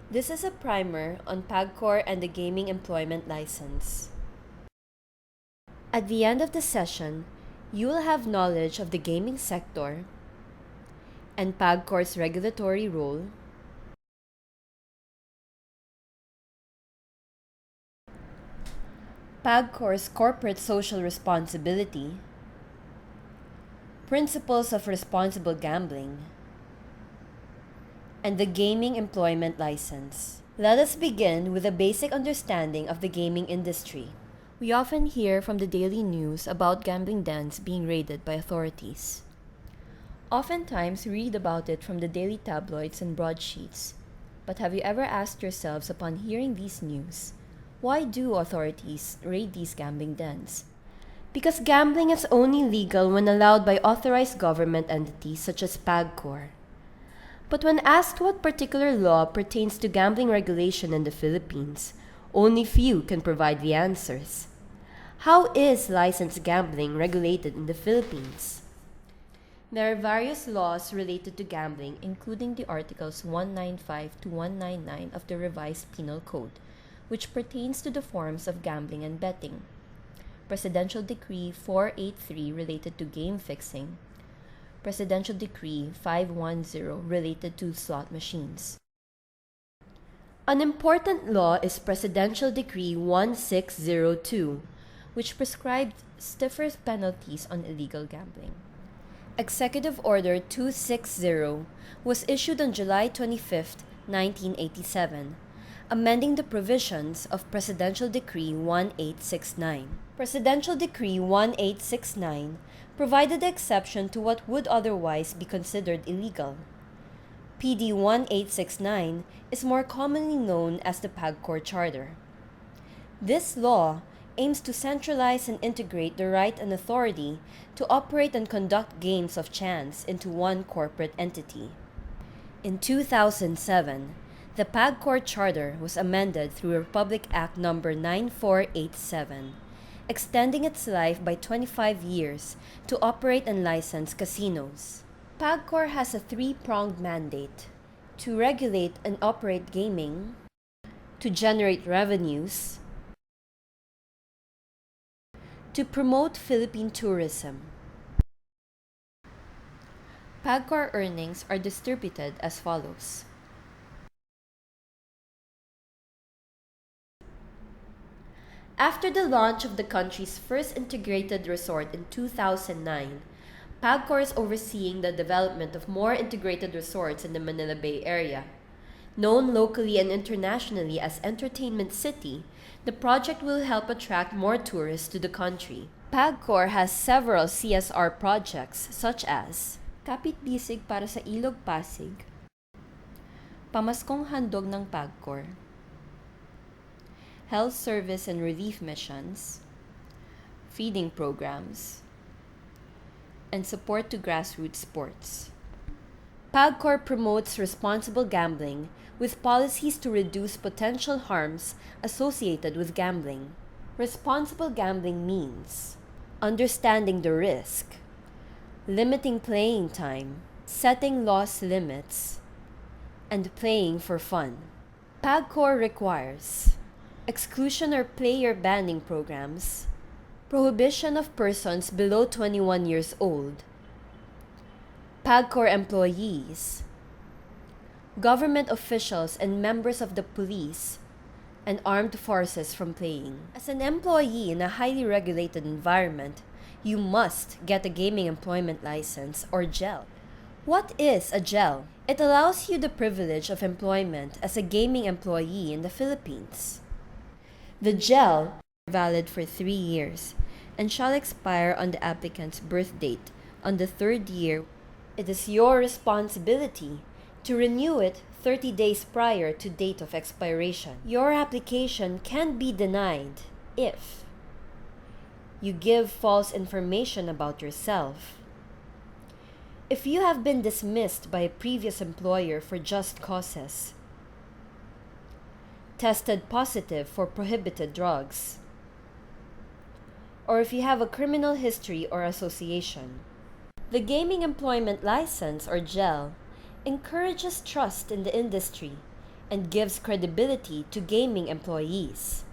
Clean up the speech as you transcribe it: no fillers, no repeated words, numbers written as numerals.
This is a primer on PAGCOR and the Gaming Employment License. At the end of the session, you will have knowledge of the gaming sector and PAGCOR's regulatory role, PAGCOR's corporate social responsibility, principles of responsible gambling, and the Gaming Employment License. Let us begin with a basic understanding of the gaming industry. We often hear from the daily news about gambling dens being raided by authorities. Oftentimes, we read about it from the daily tabloids and broadsheets. But have you ever asked yourselves upon hearing these news, why do authorities raid these gambling dens? Because gambling is only legal when allowed by authorized government entities such as PAGCOR. But when asked what particular law pertains to gambling regulation in the Philippines, only few can provide the answers. How is licensed gambling regulated in the Philippines? There are various laws related to gambling, including the Articles 195 to 199 of the Revised Penal Code, which pertains to the forms of gambling and betting. Presidential Decree 483 related to game fixing. Presidential Decree 510 related to slot machines. An important law is Presidential Decree 1602, which prescribed stiffer penalties on illegal gambling. Executive Order 260 was issued on July 25, 1987, amending the provisions of Presidential Decree 1869. Presidential Decree 1869 provided the exception to what would otherwise be considered illegal. PD 1869 is more commonly known as the PAGCOR Charter. This law aims to centralize and integrate the right and authority to operate and conduct games of chance into one corporate entity. In 2007, the PAGCOR Charter was amended through Republic Act No. 9487, extending its life by 25 years to operate and license casinos. PAGCOR has a three-pronged mandate: to regulate and operate gaming, to generate revenues, to promote Philippine tourism. PAGCOR earnings are distributed as follows. After the launch of the country's first integrated resort in 2009, PAGCOR is overseeing the development of more integrated resorts in the Manila Bay Area. Known locally and internationally as Entertainment City, the project will help attract more tourists to the country. PAGCOR has several CSR projects such as Kapit Bisig para sa Ilog Pasig, Pamaskong Handog ng PAGCOR, Health Service and Relief Missions, feeding programs, and support to grassroots sports. PAGCOR promotes responsible gambling with policies to reduce potential harms associated with gambling. Responsible gambling means understanding the risk, limiting playing time, setting loss limits, and playing for fun. PAGCOR requires exclusion or player banning programs, prohibition of persons below 21 years old, PAGCOR employees, government officials and members of the police and armed forces from playing. As an employee in a highly regulated environment, you must get a gaming employment license or GEL. What is a GEL? It allows you the privilege of employment as a gaming employee in the Philippines. The GEL is valid for 3 years and shall expire on the applicant's birth date on the 3rd year. It is your responsibility to renew it 30 days prior to date of expiration. Your application can be denied if you give false information about yourself, if you have been dismissed by a previous employer for just causes, tested positive for prohibited drugs, or if you have a criminal history or association. The Gaming Employment License, or GEL, encourages trust in the industry and gives credibility to gaming employees.